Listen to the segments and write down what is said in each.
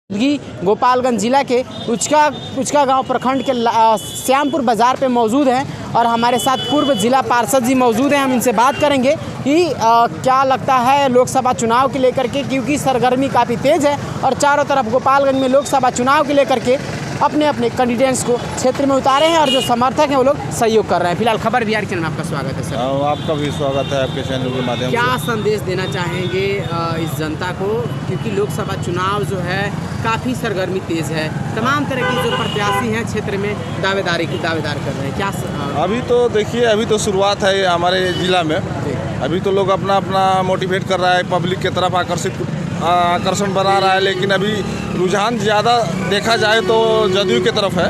गोपालगंज जिला के उचका गांव प्रखंड के श्यामपुर बाज़ार पे मौजूद हैं और हमारे साथ पूर्व जिला पार्षद जी मौजूद हैं। हम इनसे बात करेंगे कि क्या लगता है लोकसभा चुनाव के लेकर के, क्योंकि सरगर्मी काफ़ी तेज़ है और चारों तरफ गोपालगंज में लोकसभा चुनाव के लेकर के अपने अपने कैंडिडेट्स को क्षेत्र में उतारे हैं और जो समर्थक हैं वो लोग सहयोग कर रहे हैं। फिलहाल खबर बिहार चैनल में आपका स्वागत है सर। आपका भी स्वागत है आपके चैनल के माध्यम से। क्या संदेश देना चाहेंगे इस जनता को, क्योंकि लोकसभा चुनाव जो है काफ़ी सरगर्मी तेज़ है, तमाम तरह की जो प्रत्याशी हैं क्षेत्र में दावेदार कर रहे हैं, क्या अभी तो देखिए, अभी तो शुरुआत है हमारे ज़िला में। अभी तो लोग अपना अपना मोटिवेट कर रहा है, पब्लिक की तरफ आकर्षण बना रहा है, लेकिन अभी रुझान ज़्यादा देखा जाए तो जदयू की तरफ है।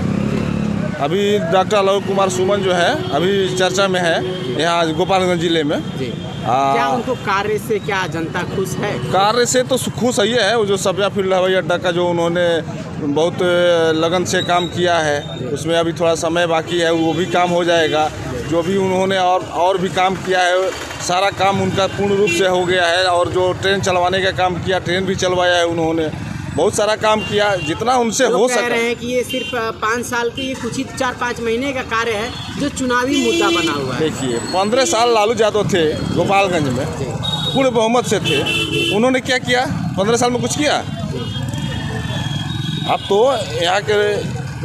अभी डॉक्टर आलोक कुमार सुमन जो है अभी चर्चा में है यहाँ गोपालगंज जिले में। क्या उनको कार्य से क्या जनता खुश है? कार्य से तो खुश ही है। वो जो सब्जा फील्ड हवाई अड्डा का जो उन्होंने बहुत लगन से काम किया है, उसमें अभी थोड़ा समय बाकी है, वो भी काम हो जाएगा। जो भी उन्होंने और भी काम किया है, सारा काम उनका पूर्ण रूप से हो गया है। और जो ट्रेन चलवाने का काम किया, ट्रेन भी चलवाया है उन्होंने, बहुत सारा काम किया जितना उनसे हो सका। कह रहे हैं कि ये सिर्फ 5 साल के, ये कुछ ही 4-5 महीने का कार्य है जो चुनावी मुद्दा बना हुआ है। देखिए, 15 साल लालू यादव थे गोपालगंज में, पूर्ण बहुमत से थे। उन्होंने क्या किया 15 साल में? कुछ किया? आप तो यहाँ के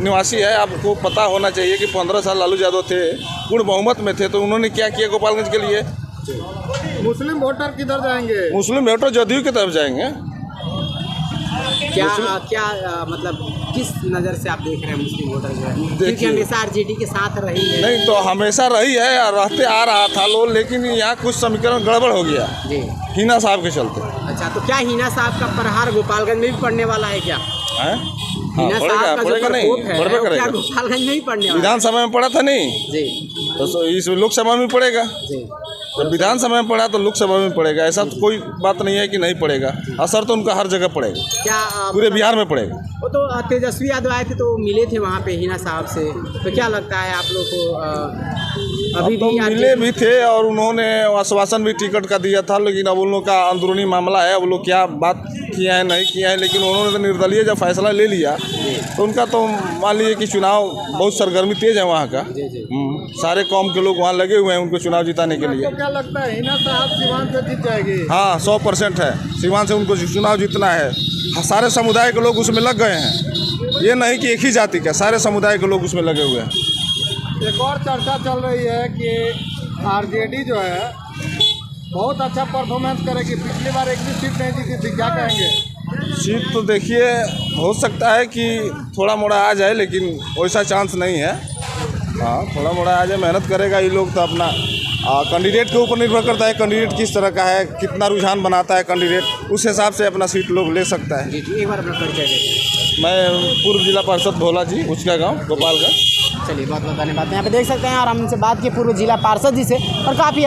निवासी है, आपको पता होना चाहिए कि 15 साल लालू यादव थे, पूर्ण बहुमत में थे, तो उन्होंने क्या किया गोपालगंज के लिए? मुस्लिम वोटर किधर जाएंगे? मुस्लिम वोटर जदयू की तरफ जाएंगे। क्या मतलब किस नज़र से आप देख रहे हैं मुस्लिम वोटर जो है, क्योंकि हमेशा आरजेडी के साथ रही है? नहीं तो हमेशा रही है, रहते आ रहा था लोग, लेकिन यहाँ कुछ समीकरण गड़बड़ हो गया जी, हिना साहब के चलते। अच्छा, तो क्या हिना साहब का प्रहार गोपालगंज में भी पड़ने वाला है क्या? हिना साहब का जो प्रकोप है क्या गोपालगंज में भी पड़ने वाला है? विधानसभा में पड़ा था नहीं जी, तो इस लोकसभा में पड़ेगा जी। जब विधानसभा में पड़ा तो लोकसभा में पड़ेगा। ऐसा तो कोई बात नहीं है कि नहीं पड़ेगा, असर तो उनका हर जगह पड़ेगा। क्या पूरे बिहार में पड़ेगा। वो तो तेजस्वी यादव आए थे तो मिले थे वहाँ पे हिना साहब से, तो क्या लगता है आप लोग को? अभी तो मिले भी थे और उन्होंने आश्वासन भी टिकट का दिया था, लेकिन अब उन लोग का अंदरूनी मामला है, अब लोग क्या बात किया है नहीं किया है, लेकिन उन्होंने तो निर्दलीय जब फैसला ले लिया तो उनका तो मान लीजिए कि चुनाव बहुत सरगर्मी तेज है वहाँ का। सारे कौम के लोग वहाँ लगे हुए हैं उनको चुनाव जिताने के लिए। क्या लगता है हिना साहब सीवान से जीत जाएगी? हाँ, 100% है, सीवान से उनको चुनाव जीतना है। सारे समुदाय के लोग उसमें लग गए हैं, ये नहीं कि एक ही जाति का, सारे समुदाय के लोग उसमें लगे हुए हैं। एक और चर्चा चल रही है कि आरजेडी जो है बहुत अच्छा परफॉर्मेंस करेगी, पिछली बार एक भी सीट नहीं जीती थी, क्या कहेंगे? सीट तो देखिए हो सकता है कि थोड़ा मोड़ा आ जाए, लेकिन वैसा चांस नहीं है। हाँ, थोड़ा मोड़ा आ जाए, मेहनत करेगा ये लोग तो अपना। कैंडिडेट के ऊपर निर्भर करता है, कैंडिडेट किस तरह का है, कितना रुझान बनाता है कैंडिडेट, उस हिसाब से अपना सीट लोग ले सकता है। एक बार अपना परिचय दें। मैं पूर्व जिला पार्षद भोला जी, उचका गाँव, गोपालगंज। चलिए, बहुत बहुत धन्यवाद। यहाँ पे देख सकते हैं और हम इनसे बात की पूर्व जिला पार्षद जी से, और काफ़ी